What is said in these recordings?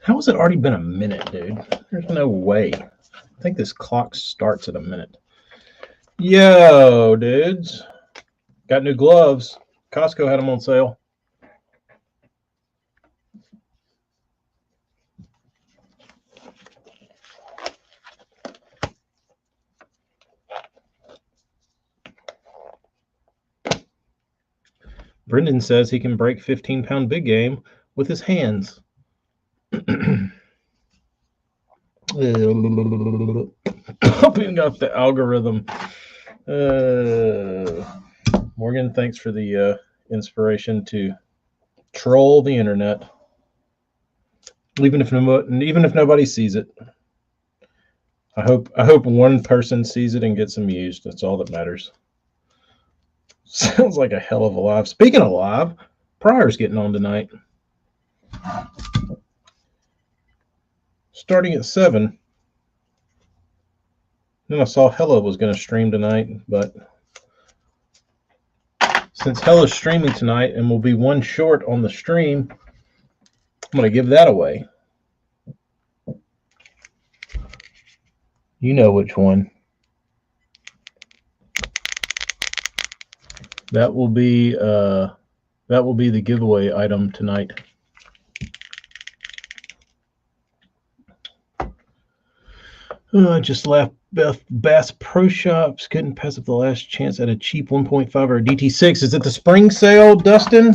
How has it already been a minute, dude? There's no way. I think this clock starts at a minute. Yo, dudes. Got new gloves. Costco had them on sale. Brendan says he can break 15-pound big game with his hands. Popping up the algorithm. Morgan, thanks for the inspiration to troll the internet, even if nobody sees it. I hope one person sees it and gets amused. That's all that matters. Sounds like a hell of a live. Speaking of live, Pryor's getting on tonight. Starting at 7. Then I saw Hella was going to stream tonight, but since Hella's streaming tonight and will be one short on the stream, I'm going to give that away. You know which one. That will be the giveaway item tonight. I just left Bass Pro Shops. Couldn't pass up the last chance at a cheap 1.5 or a DT6. Is it the spring sale, Dustin?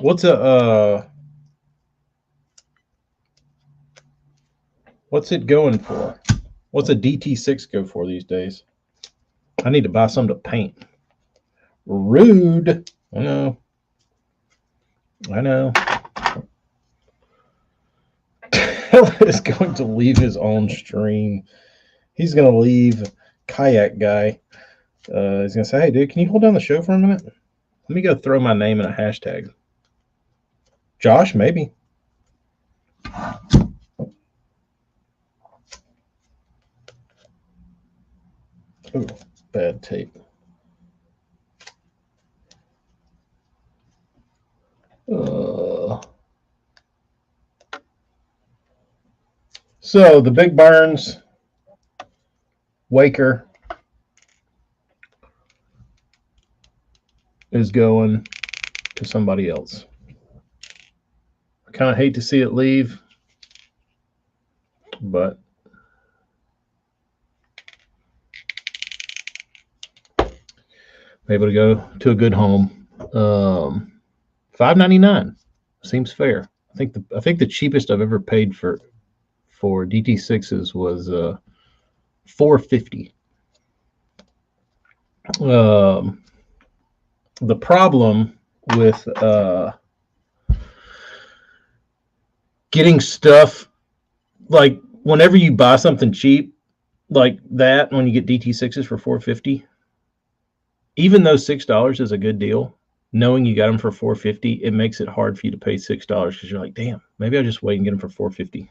What's it going for? What's a DT6 go for these days? I need to buy some to paint. Rude. I know. Hell is going to leave his own stream. He's going to leave Kayak Guy. He's going to say, hey, dude, can you hold down the show for a minute? Let me go throw my name in a hashtag. Josh, maybe. Ooh, bad tape. So the Big Burns Waker is going to somebody else. I kind of hate to see it leave, but I'm able to go to a good home. $5.99 seems fair. I think the cheapest I've ever paid for DT6s was $4.50. The problem with getting stuff, like whenever you buy something cheap like that, when you get DT6s for $4.50, even though $6 is a good deal, knowing you got them for $4.50, it makes it hard for you to pay $6 because you're like, damn, maybe I'll just wait and get them for $4.50.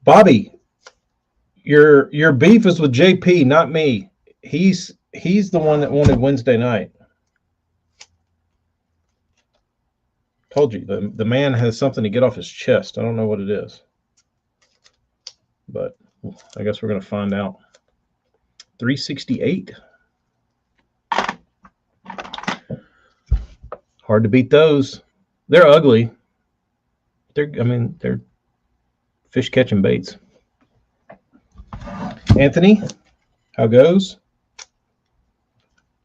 Bobby, your beef is with JP, not me. He's the one that wanted Wednesday night. Told you, the man has something to get off his chest. I don't know what it is, but I guess we're going to find out. 368. Hard to beat those. They're ugly. They're fish catching baits. Anthony, how goes?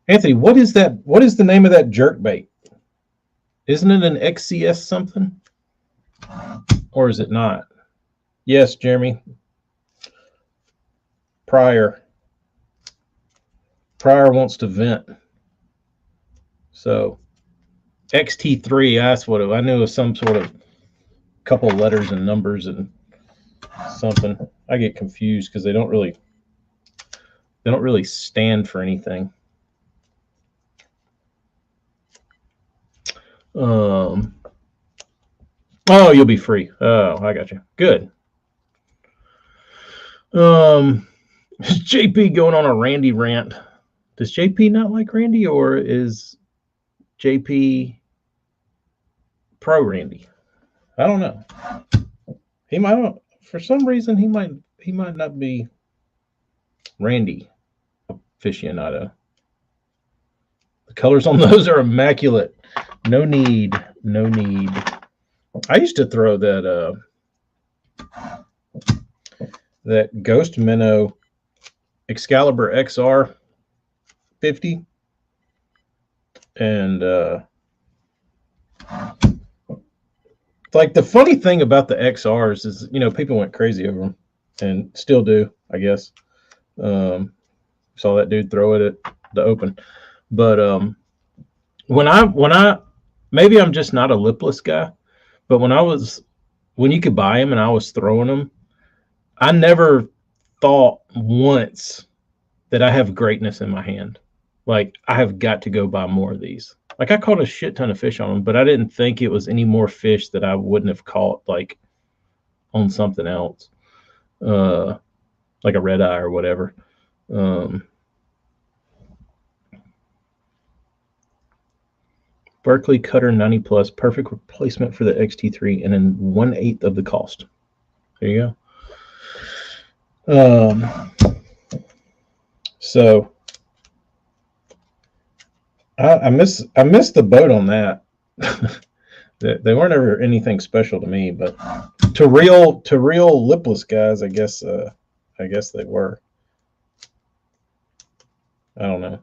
Anthony, what is that? What is the name of that jerk bait? Isn't it an XCS something? Or is it not? Yes, Jeremy. Pryor wants to vent. So XT3, that's what I knew, it was some sort of couple letters and numbers and something. I get confused because they don't really stand for anything. Oh, you'll be free. Oh, I got you. Good. Is JP going on a Randy rant? Does JP not like Randy, or is JP pro Randy? I don't know. He might. For some reason, he might not be Randy aficionado. The colors on those are immaculate. No need. I used to throw that Ghost Minnow Excalibur XR 50, and like the funny thing about the XRs is, people went crazy over them and still do, I guess. Saw that dude throw it at the Open, but when I maybe I'm just not a lipless guy, but when you could buy them and I was throwing them, I never thought once that I have greatness in my hand. Like, I have got to go buy more of these. Like, I caught a shit ton of fish on them, but I didn't think it was any more fish that I wouldn't have caught, like, on something else, like a red eye or whatever. Berkeley Cutter 90 Plus, perfect replacement for the XT3, and then 1/8 of the cost. There you go. So I miss the boat on that. They weren't ever anything special to me, but to real lipless guys, I guess they were. I don't know.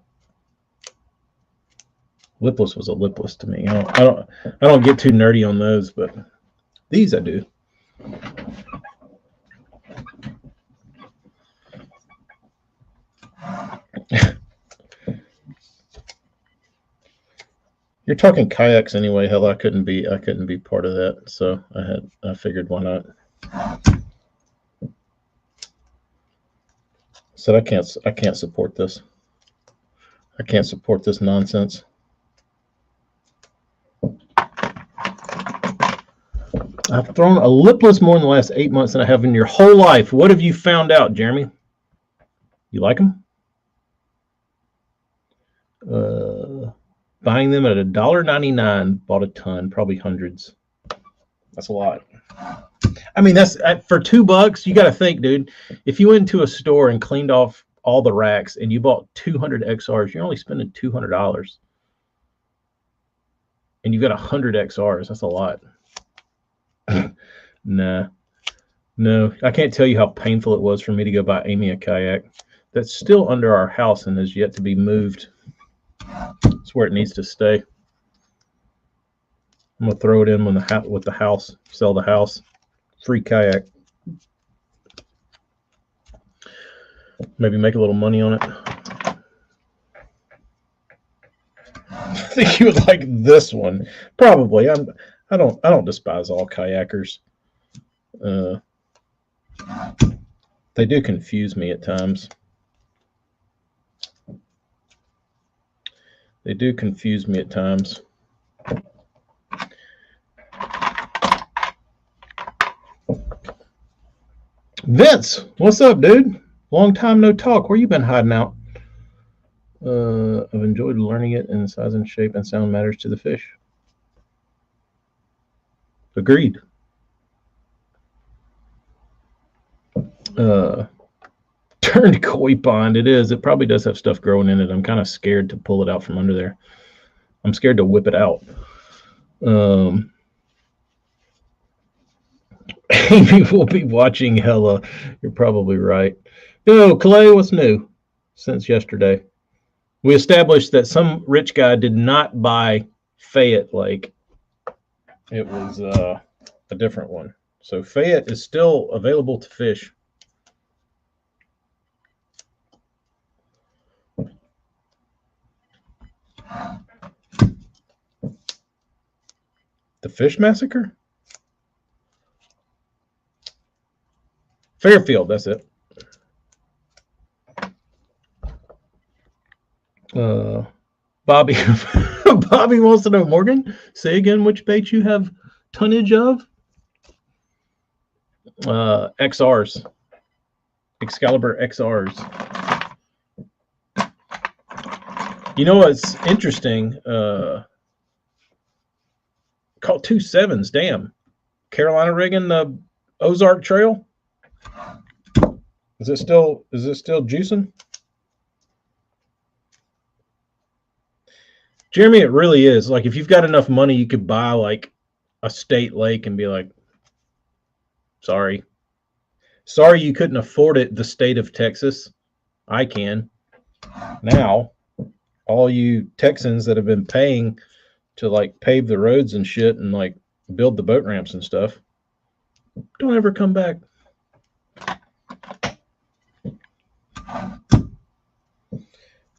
Lipless was a lipless to me. I don't get too nerdy on those, but these I do. You're talking kayaks anyway. Hell, I couldn't be part of that. So I figured, why not? Said I can't support this. I can't support this nonsense. I've thrown a lipless more in the last 8 months than I have in your whole life. What have you found out, Jeremy? You like them? Buying them at $1.99, bought a ton, probably hundreds. That's a lot. I mean, that's for $2. You got to think, dude. If you went to a store and cleaned off all the racks and you bought 200 XRs, you're only spending $200, and you got 100 XRs. That's a lot. Nah, no, I can't tell you how painful it was for me to go buy Amy a kayak that's still under our house and has yet to be moved. It's where it needs to stay. I'm gonna throw it in with the house, sell the house, free kayak. Maybe make a little money on it. I think you would like this one, probably. I don't despise all kayakers. They do confuse me at times. Vince, what's up, dude? Long time no talk. Where you been hiding out? I've enjoyed learning it, and size and shape and sound matters to the fish. Agreed. Turned koi pond. It is. It probably does have stuff growing in it. I'm kind of scared to pull it out from under there. I'm scared to whip it out. Amy will be watching hella. You're probably right. Yo, Clay, what's new since yesterday? We established that some rich guy did not buy Fayette Lake. It was a different one. So Fayette is still available to fish. The Fish Massacre? Fairfield, that's it. Bobby Bobby wants to know, Morgan, say again which bait you have tonnage of? XRs. Excalibur XRs. You know what's interesting? Caught 2 7s. Damn. Carolina rigging the Ozark Trail. Is it still juicing? Jeremy, it really is. Like, if you've got enough money, you could buy like a state lake and be like, sorry you couldn't afford it, the state of Texas. I can. Now, all you Texans that have been paying to like pave the roads and shit and like build the boat ramps and stuff, don't ever come back.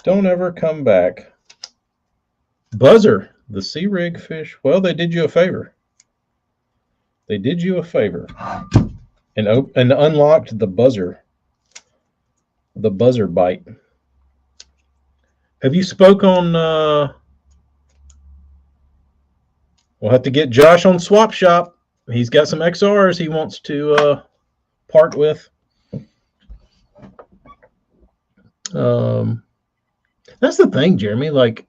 Don't ever come back. Buzzer, the sea rig fish. Well, they did you a favor. They did you a favor and unlocked the buzzer bite. Have you spoke on? We'll have to get Josh on Swap Shop. He's got some XRs he wants to part with. That's the thing, Jeremy. Like,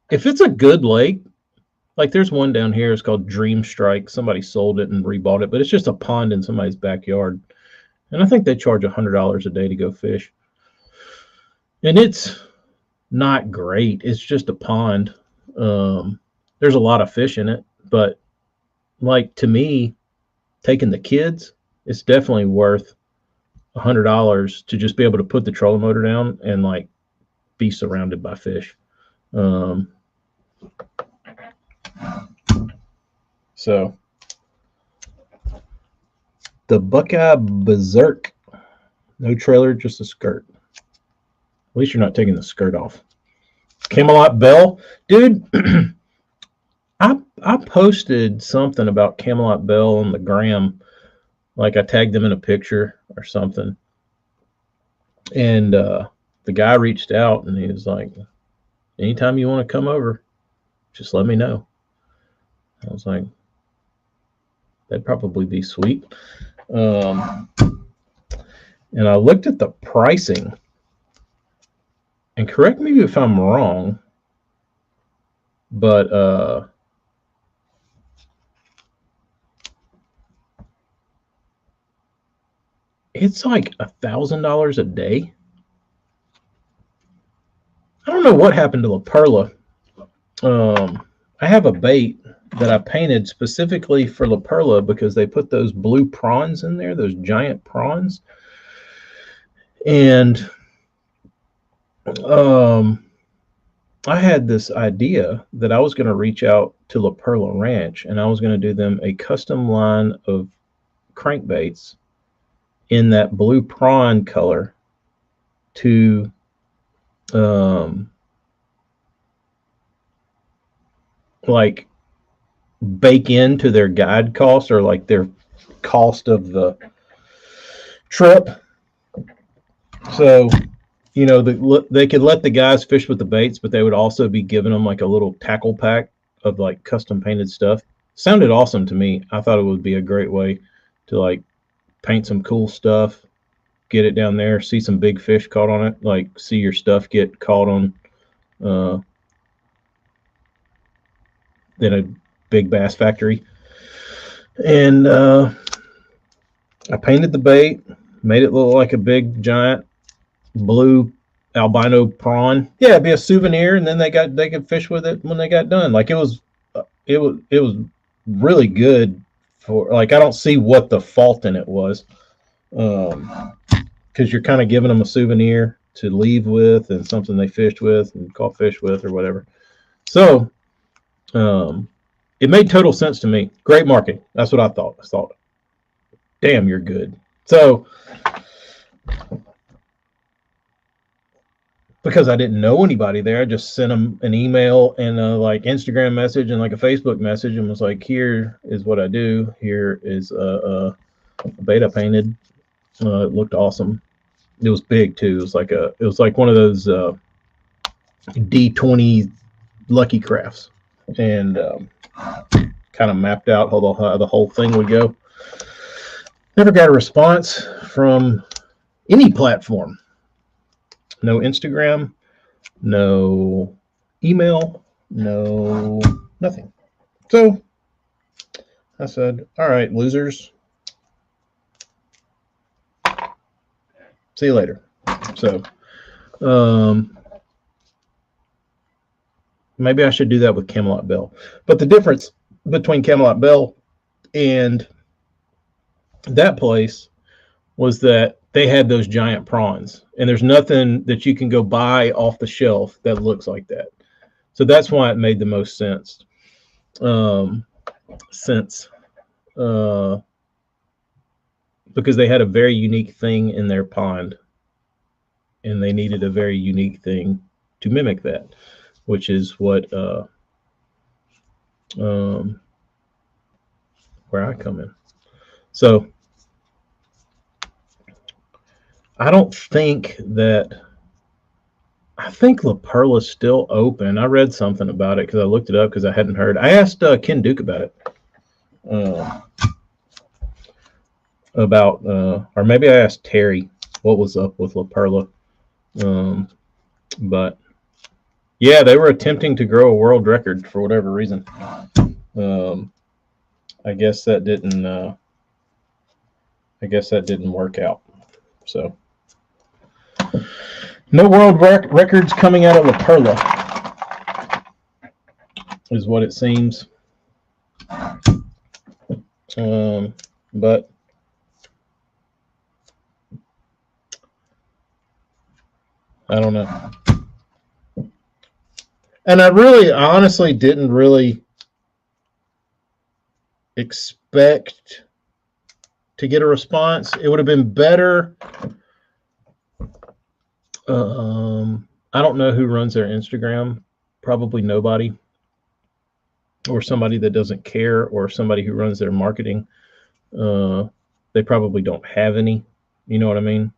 if it's a good lake, like there's one down here, it's called Dream Strike. Somebody sold it and rebought it, but it's just a pond in somebody's backyard. And I think they charge $100 a day to go fish. And it's not great. It's just a pond. There's a lot of fish in it, but like, to me, taking the kids, it's definitely worth $100 to just be able to put the trolling motor down and like be surrounded by fish. So the Buckeye Berserk, no trailer, just a skirt. At least you're not taking the skirt off. Camelot Bell, dude. I posted something about Camelot Bell on the gram, like I tagged them in a picture or something, and the guy reached out and he was like, anytime you want to come over, just let me know. I was like, that'd probably be sweet. And I looked at the pricing, and correct me if I'm wrong, but it's like $1,000 a day. I don't know what happened to La Perla. I have a bait that I painted specifically for La Perla because they put those blue prawns in there, those giant prawns. And I had this idea that I was going to reach out to La Perla Ranch and I was going to do them a custom line of crankbaits in that blue prawn color to like bake into their guide cost or like their cost of the trip. So, you know, they could let the guys fish with the baits, but they would also be giving them like a little tackle pack of like custom painted stuff. Sounded awesome to me. I thought it would be a great way to like paint some cool stuff, get it down there, see some big fish caught on it, like see your stuff get caught on in a big bass factory. And I painted the bait, made it look like a big giant blue albino prawn. Yeah, it'd be a souvenir, and then they could fish with it when they got done. Like it was really good for, like, I don't see what the fault in it was, because you're kind of giving them a souvenir to leave with and something they fished with and caught fish with or whatever. So it made total sense to me. Great marketing. That's what I thought. I thought, damn, you're good. So because I didn't know anybody there, I just sent them an email and a like Instagram message and like a Facebook message and was like, here is what I do. Here is a bait I painted. It looked awesome. It was big too. It was like one of those D20 Lucky Crafts, and kind of mapped out how the whole thing would go. Never got a response from any platform. No Instagram, no email, no nothing. So I said, all right, losers. See you later. So maybe I should do that with Camelot Bell. But the difference between Camelot Bell and that place was that they had those giant prawns, and there's nothing that you can go buy off the shelf that looks like that. So that's why it made the most sense. Because they had a very unique thing in their pond, and they needed a very unique thing to mimic that, which is what where I come in. So I think La Perla's still open. I read something about it because I looked it up because I hadn't heard. I asked Ken Duke about it. Or maybe I asked Terry what was up with La Perla. But yeah, they were attempting to grow a world record for whatever reason. I guess that didn't work out. So no world records coming out of La Perla is what it seems. But I don't know. And I honestly didn't really expect to get a response. It would have been better. I don't know who runs their Instagram. Probably nobody. Or somebody that doesn't care, or somebody who runs their marketing. They probably don't have any. You know what I mean?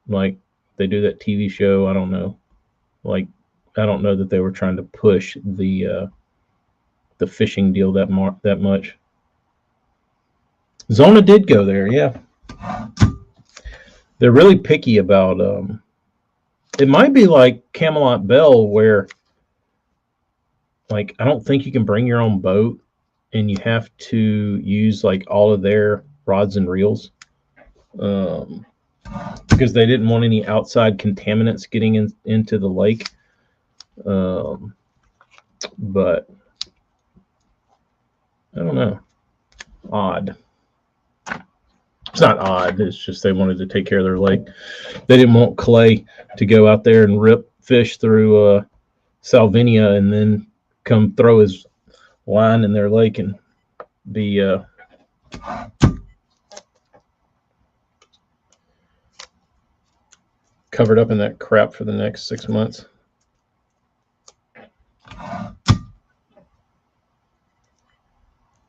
Like, they do that TV show. I don't know. Like, I don't know that they were trying to push the fishing deal that much. Zona did go there, yeah. They're really picky about. It might be like Camelot Bell, where, like, I don't think you can bring your own boat, and you have to use like all of their rods and reels, because they didn't want any outside contaminants getting into the lake. But I don't know. Odd. It's not odd. It's just they wanted to take care of their lake. They didn't want Clay to go out there and rip fish through Salvinia and then come throw his line in their lake and be covered up in that crap for the next 6 months.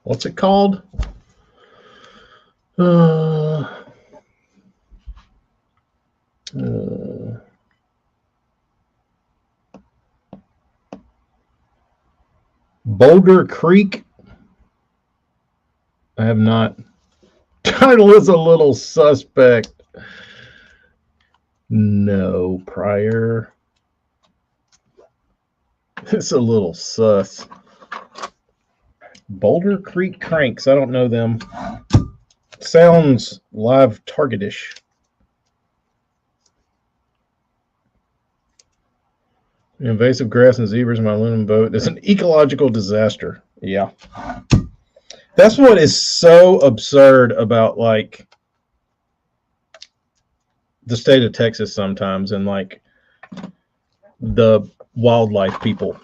What's it called? Boulder Creek. I have not. Title is a little suspect. No, prior. It's a little sus. Boulder Creek Cranks. I don't know them. Sounds live targetish. Invasive grass and zebras in my aluminum boat is an ecological disaster. Yeah. That's what is so absurd about, like, the state of Texas sometimes, and like the wildlife people,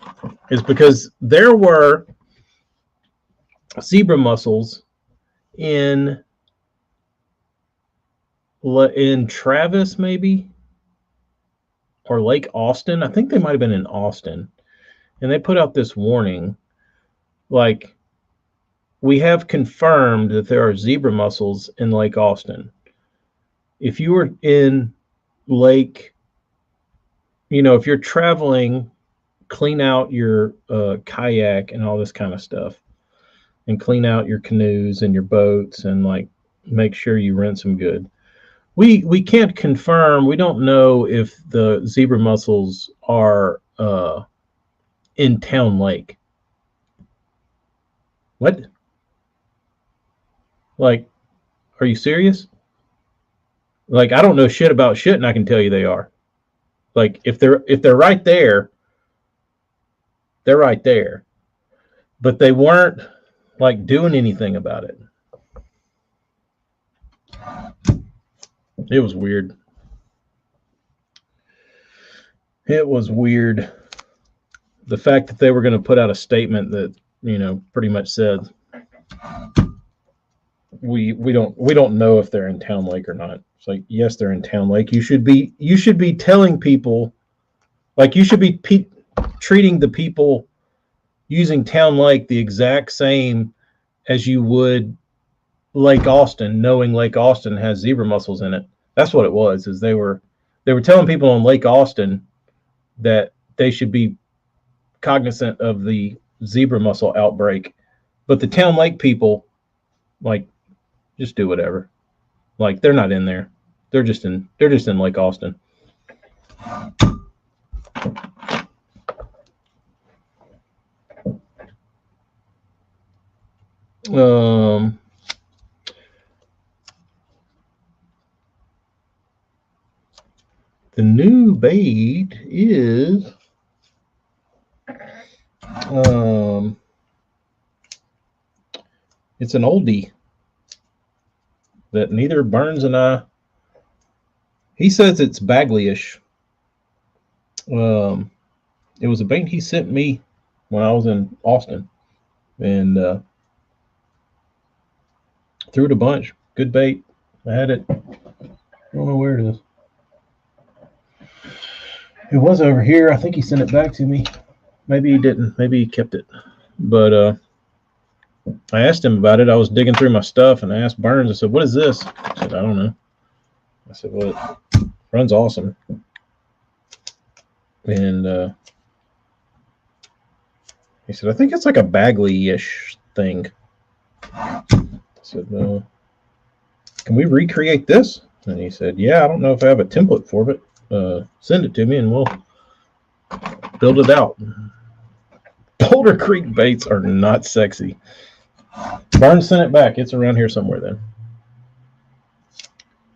is because there were zebra mussels in Travis, maybe, or Lake Austin. I think they might have been in Austin, and they put out this warning, like, we have confirmed that there are zebra mussels in Lake Austin. if you were in lake, if you're traveling, clean out your kayak and all this kind of stuff, and clean out your canoes and your boats, and like make sure you rinse them good. We can't confirm. We don't know if the zebra mussels are in town lake. What? Like, are you serious? Like, I don't know shit about shit, and I can tell you they are. Like, if they're right there, they're right there. But they weren't like doing anything about it. It was weird. It was weird. The fact that they were going to put out a statement that, pretty much said we don't know if they're in town lake or not. It's like, yes, they're in town lake. You should be telling people, like, you should be treating the people using town lake the exact same as you would Lake Austin, knowing Lake Austin has zebra mussels in it. That's what it was. Is they were telling people on Lake Austin that they should be cognizant of the zebra mussel outbreak, but the town lake people, like, just do whatever. Like, they're not in there. They're just in Lake Austin. The new bait is it's an oldie that neither Burns and I. He says it's Bagley-ish. It was a bait he sent me when I was in Austin, and threw it a bunch. Good bait. I had it. I don't know where it is. It was over here. I think he sent it back to me. Maybe he didn't. Maybe he kept it. But I asked him about it. I was digging through my stuff, and I asked Burns. I said, "What is this?" He said, "I don't know." I said, "Well, it runs awesome." And he said, "I think it's like a Bagley-ish thing." I said, "Can we recreate this?" And he said, "Yeah, I don't know if I have a template for it. Send it to me, and we'll build it out." Boulder Creek baits are not sexy. Burns sent it back. It's around here somewhere then.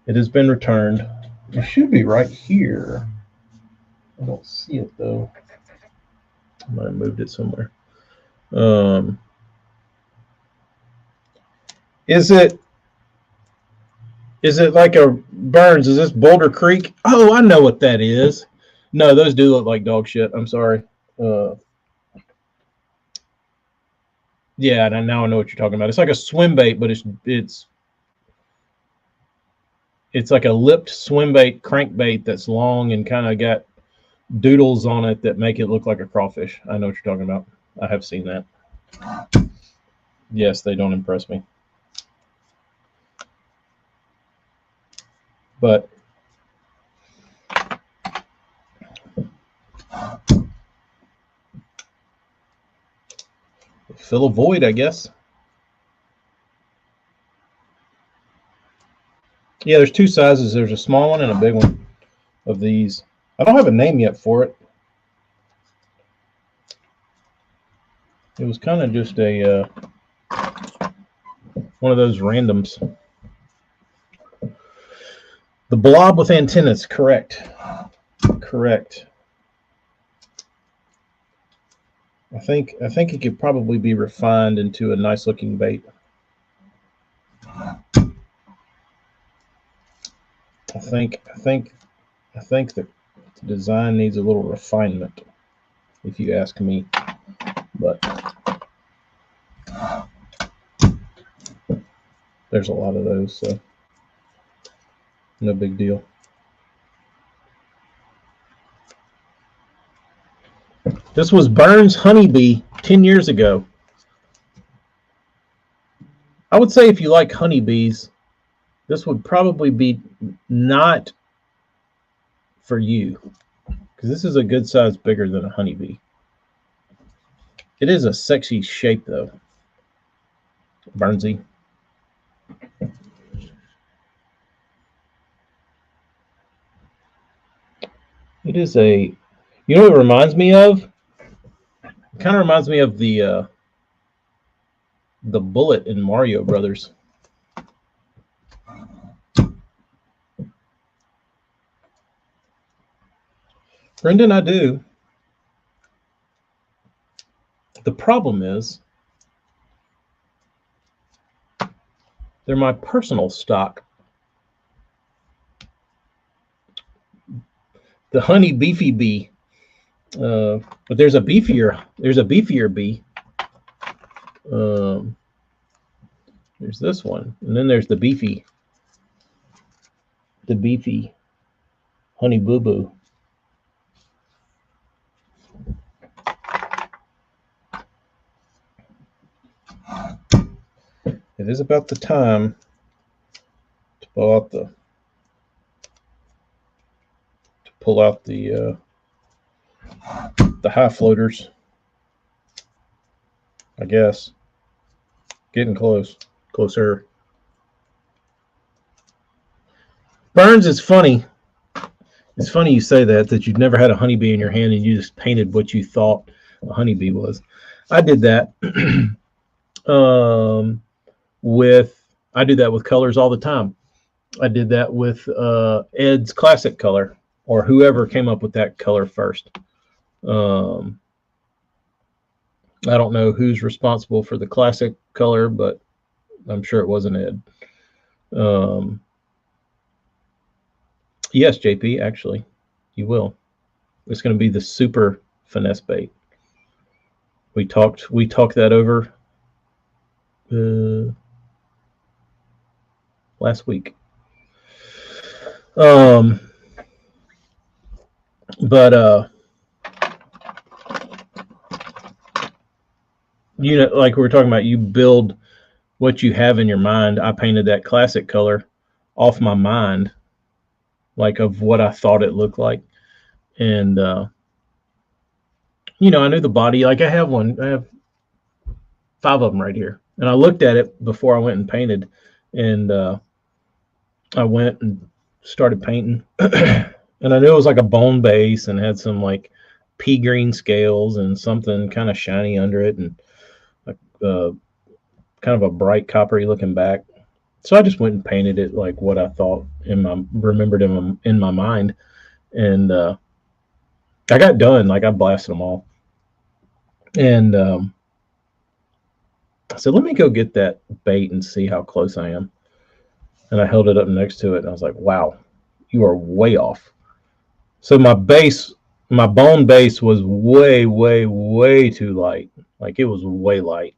It has been returned. It should be right here. I don't see it though. I might have moved it somewhere. Is it like a Burns? Is this Boulder Creek? Oh, I know what that is. No, those do look like dog shit. I'm sorry. Yeah, now I know what you're talking about. It's like a swim bait, but it's like a lipped swim bait crankbait that's long and kind of got doodles on it that make it look like a crawfish. I know what you're talking about. I have seen that. Yes, they don't impress me. But fill a void, I guess. Yeah, there's two sizes. There's a small one and a big one of these. I don't have a name yet for it. It was kind of just a one of those randoms. The blob with antennas, correct. Correct. I think it could probably be refined into a nice looking bait. I think the design needs a little refinement, if you ask me. But there's a lot of those, so no big deal. This was Burns Honeybee 10 years ago. I would say if you like honeybees, this would probably be not for you, because this is a good size bigger than a honeybee. It is a sexy shape though, Burnsy. It is a, you know what it reminds me of? It kind of reminds me of the bullet in Mario Brothers. Brendan, I do. The problem is they're my personal stock. The honey beefy bee. But there's a beefier bee. There's this one, and then there's the beefy honey boo boo. It is about the time to pull out the high floaters, I guess. Getting closer. Burns, it's funny. It's funny you say that you've never had a honeybee in your hand and you just painted what you thought a honeybee was. I did that. I do that with colors all the time. I did that with Ed's classic color, or whoever came up with that color first. I don't know who's responsible for the classic color, but I'm sure it wasn't Ed. Yes, JP, actually, you will. It's going to be the super finesse bait. We talked that over last week. You know, like we were talking about, you build what you have in your mind. I painted that classic color off my mind, like of what I thought it looked like. And, you know, I knew the body. Like I have 5 of them right here. And I looked at it before I went and painted. And I went and started painting. And I knew it was like a bone base and had some like pea green scales and something kind of shiny under it, and kind of a bright coppery looking back. So I just went and painted it like what I thought remembered in my mind. And I got done. Like I blasted them all. And I said, let me go get that bait and see how close I am. And I held it up next to it, and I was like, wow, you are way off. So my bone base was way, way, way too light. Like it was way light.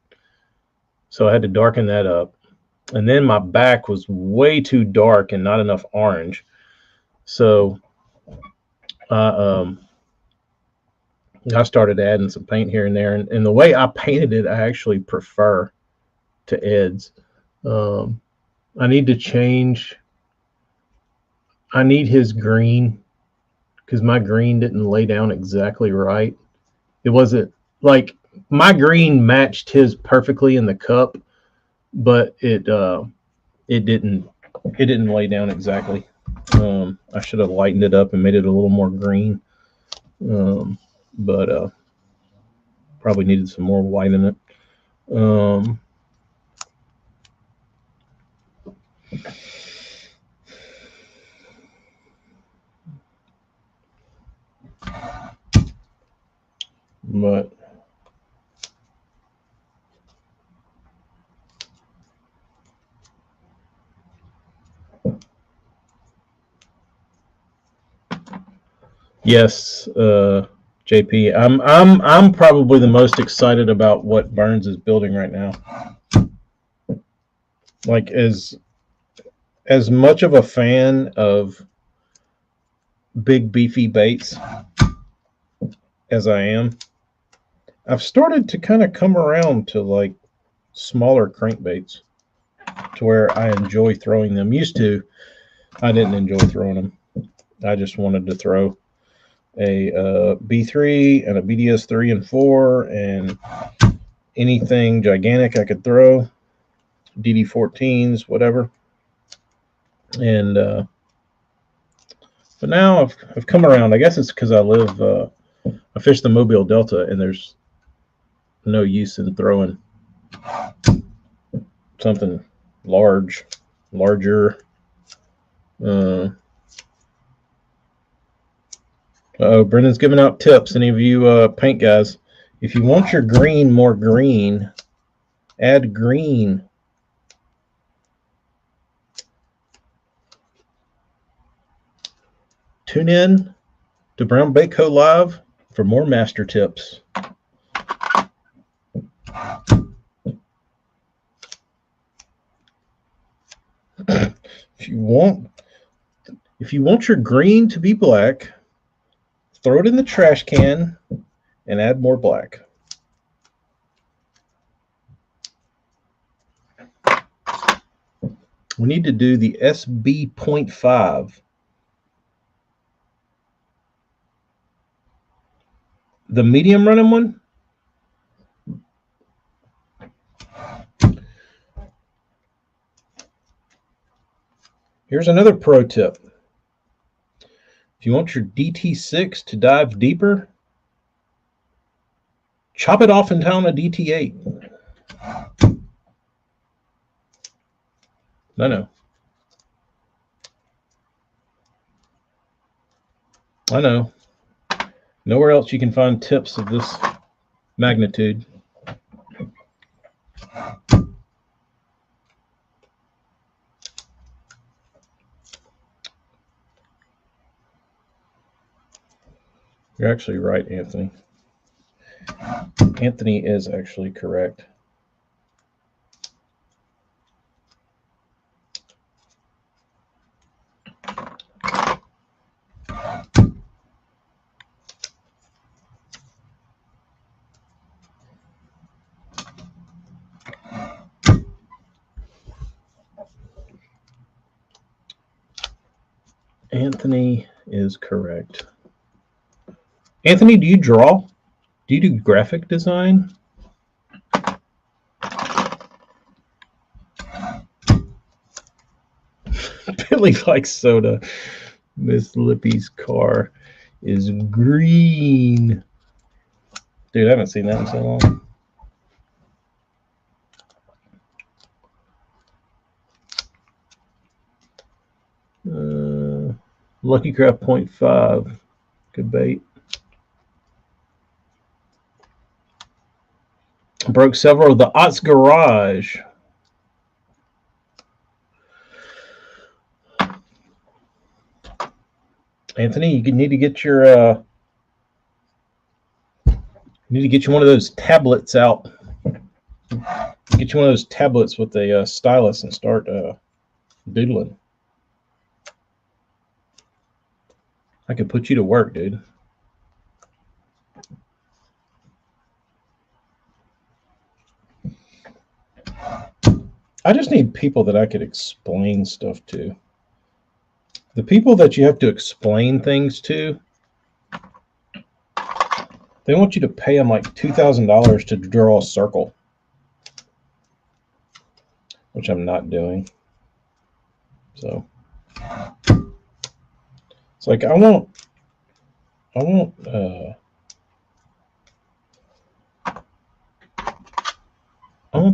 So I had to darken that up. And then my back was way too dark and not enough orange. So I started adding some paint here and there. And the way I painted it, I actually prefer to Ed's. I need to change. I need his green, because my green didn't lay down exactly right. It wasn't like my green matched his perfectly in the cup, but it didn't lay down exactly. I should have lightened it up and made it a little more green, but probably needed some more white in it. But yes, JP, I'm probably the most excited about what Burns is building right now. Like as much of a fan of big beefy baits as I am, I've started to kind of come around to like smaller crankbaits, to where I enjoy throwing them. Used to, I didn't enjoy throwing them. I just wanted to throw a B3 and a BDS 3 and 4 and anything gigantic I could throw, DD14s, whatever. And but now I've come around. I guess it's because I fish the Mobile Delta, and there's no use in throwing something larger. Brendan's giving out tips. Any of you paint guys, if you want your green more green, add green. Tune in to Brown Baco Live for more master tips. If you want your green to be black, throw it in the trash can and add more black. We need to do the SB.5. The medium running one. Here's another pro tip. If you want your DT6 to dive deeper, chop it off and down a DT8. I know. Nowhere else you can find tips of this magnitude. You're actually right, Anthony. Anthony is actually correct. Anthony is correct. Anthony, do you draw? Do you do graphic design? Billy likes soda. Miss Lippy's car is green. Dude, I haven't seen that in so long. Lucky Craft 0.5. Good bait. Broke several of the Ott's Garage. Anthony, you need to get your one of those tablets out. Get you one of those tablets with a stylus and start doodling. I could put you to work, dude. I just need people that I could explain stuff to. The people that you have to explain things to, they want you to pay them like $2,000 to draw a circle, which I'm not doing. So it's like I want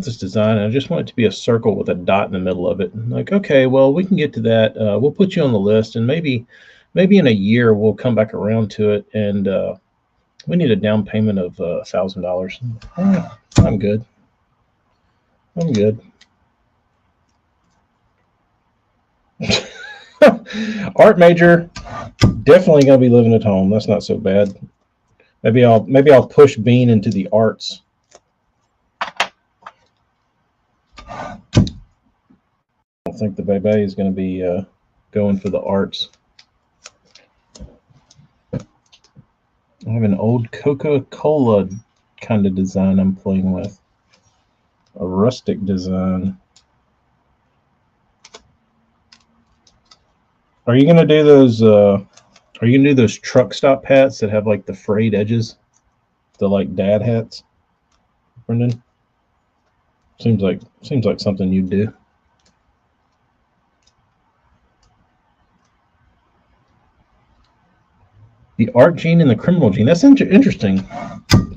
this design, and I just want it to be a circle with a dot in the middle of it. Like, okay, well, we can get to that. We'll put you on the list, and maybe in a year we'll come back around to it, and we need a down payment of $1,000. I'm good. Art major, definitely gonna be living at home. That's not so bad. Maybe I'll push Bean into the arts. I don't think the baby is going to be going for the arts. I have an old Coca-Cola kind of design I'm playing with. A rustic design. Are you gonna do those? Are you gonna do those truck stop hats that have like the frayed edges, the like dad hats, Brendan? Seems like something you'd do. The art gene and the criminal gene. That's interesting,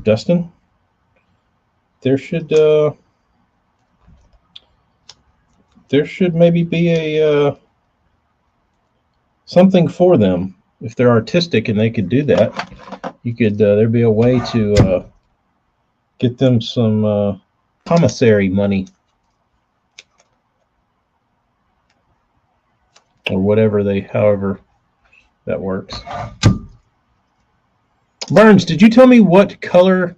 Dustin. There should maybe be a something for them if they're artistic and they could do that. You could there'd be a way to get them some commissary money or whatever however that works. Burns, did you tell me what color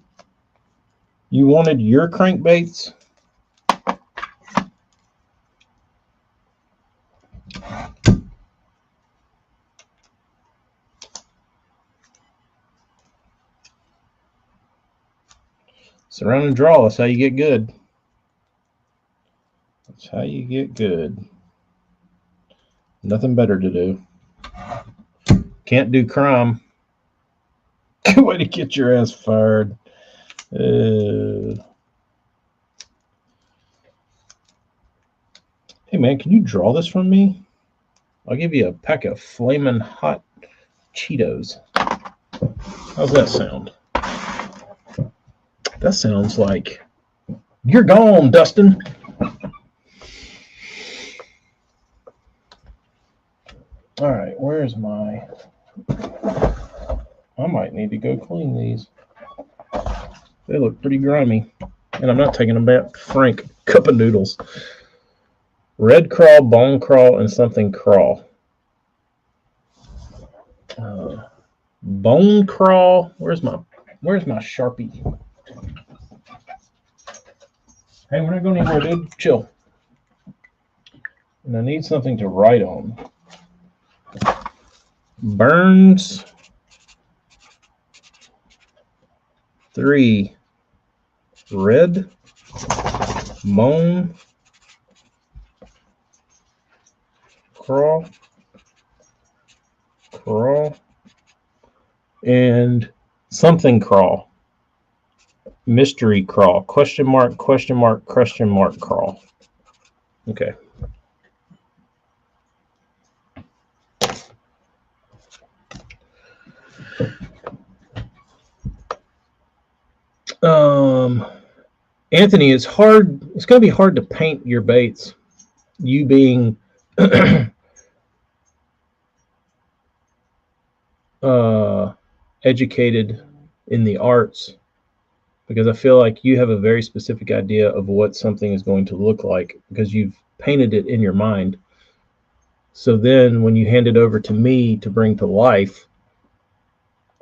you wanted your crankbaits? Surround and draw. That's how you get good. That's how you get good. Nothing better to do. Can't do crime. Good way to get your ass fired. Hey man, can you draw this from me? I'll give you a pack of flaming hot Cheetos. How's that sound? That sounds like you're gone, Dustin. All right, where's my... I might need to go clean these. They look pretty grimy. And I'm not taking them back. Frank, cup of noodles. Red crawl, bone crawl, and something crawl. Bone crawl. Where's my Sharpie? Hey, we're not going anywhere, dude. Chill. And I need something to write on. Burns 3. Red. Bone. Crawl. And something crawl. Mystery crawl. Question mark crawl. Okay. Anthony, it's hard. It's going to be hard to paint your baits. You being educated in the arts, because I feel like you have a very specific idea of what something is going to look like because you've painted it in your mind. So then when you hand it over to me to bring to life,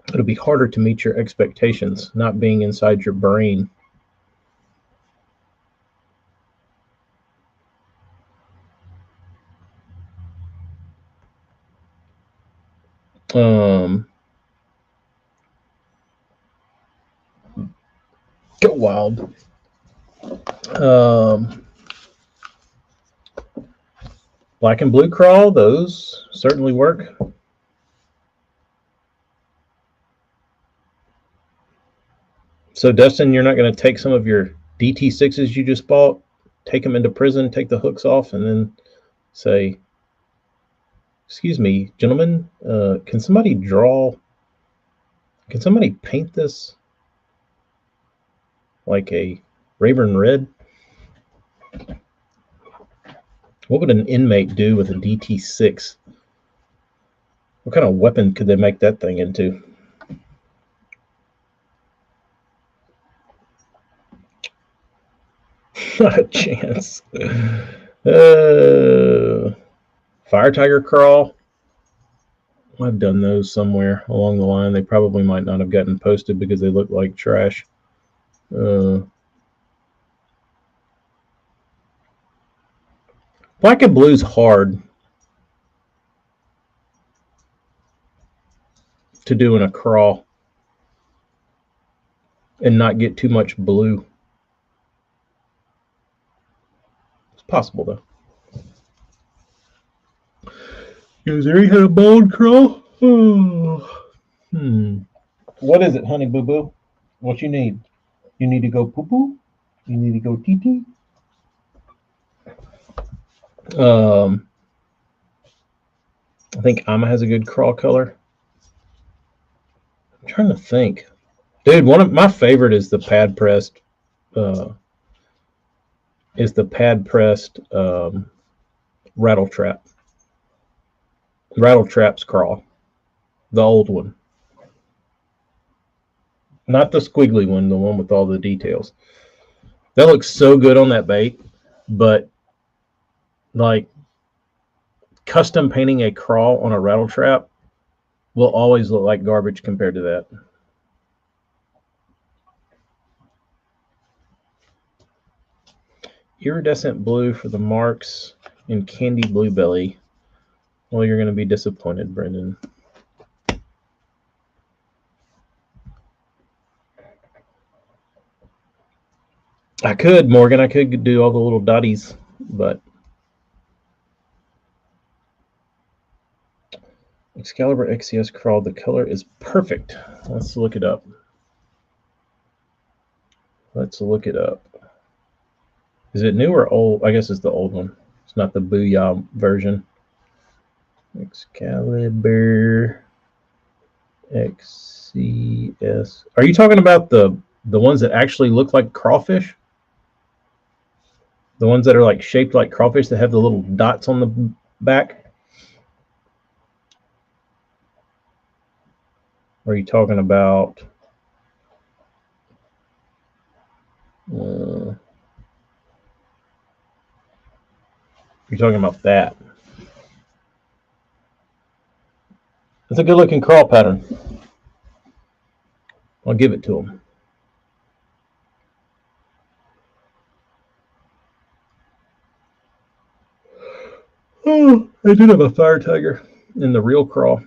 it'll be harder to meet your expectations, not being inside your brain. Go wild. Black and blue crawl, those certainly work. So Dustin, you're not going to take some of your DT6s you just bought, take them into prison, take the hooks off, and then say, excuse me, gentlemen, can somebody paint this like a Raven red? What would an inmate do with a DT6? What kind of weapon could they make that thing into? Not a chance. Fire tiger crawl. I've done those somewhere along the line. They probably might not have gotten posted because they look like trash. Black and blue's hard to do in a crawl and not get too much blue. It's possible though. Is there any kind of bone crawl? Oh. What is it, honey boo boo? What you need? You need to go poo poo? You need to go tee tee? I think Ama has a good crawl color. I'm trying to think. Dude, one of my favorite is the pad pressed rattle trap. Rattle trap's crawl. The old one. Not the squiggly one, the one with all the details. That looks so good on that bait, but like custom painting a crawl on a rattle trap will always look like garbage compared to that. Iridescent blue for the marks and candy bluebelly. Well, you're going to be disappointed, Brendan. I could, Morgan. I could do all the little dotties, but Excalibur XCS crawl, the color is perfect. Let's look it up. Let's look it up. Is it new or old? I guess it's the old one. It's not the Booyah version. Excalibur XCS. Are you talking about the ones that actually look like crawfish? The ones that are like shaped like crawfish that have the little dots on the back? Or are you talking about you're talking about that? It's a good looking crawl pattern. I'll give it to him. Oh, I did have a fire tiger in the real crawl.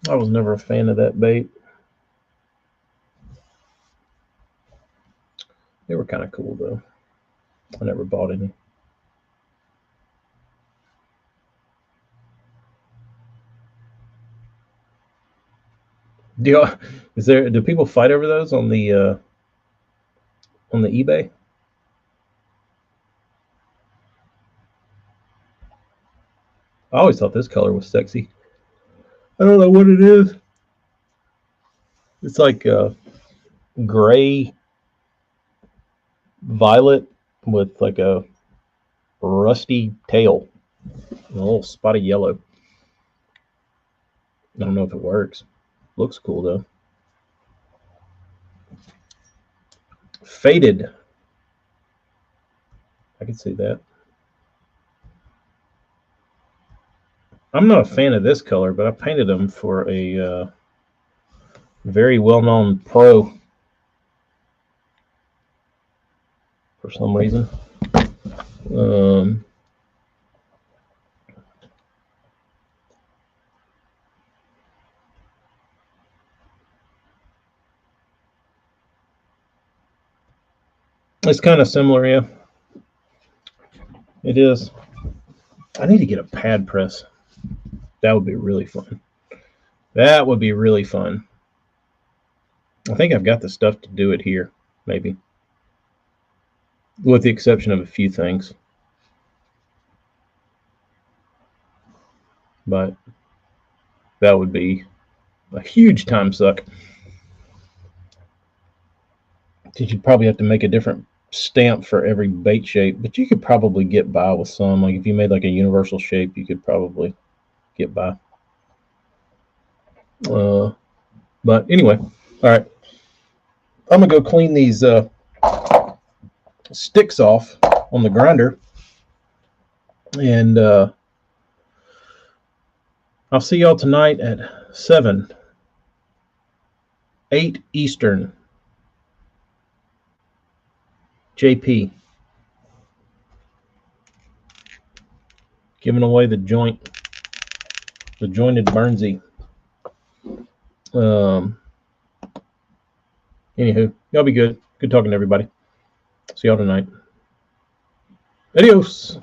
I was never a fan of that bait. They were kind of cool though. I never bought any. Do people fight over those on the eBay? I always thought this color was sexy. I don't know what it is. It's like gray violet with like a rusty tail and a little spot of yellow. I don't know if it works. Looks cool though. Faded. I can see that. I'm not a fan of this color, but I painted them for a very well-known pro for some reason. It's kind of similar, yeah. It is. I need to get a pad press. That would be really fun. That would be really fun. I think I've got the stuff to do it here, maybe. With the exception of a few things. But that would be a huge time suck. Because you'd probably have to make a different stamp for every bait shape, but you could probably get by with some. Like if you made like a universal shape, you could probably get by. But anyway, all right. I'm gonna go clean these sticks off on the grinder, and I'll see y'all tonight at 7, 8 Eastern. JP. Giving away the jointed Bernsey. Anywho, y'all be good. Good talking to everybody. See y'all tonight. Adios.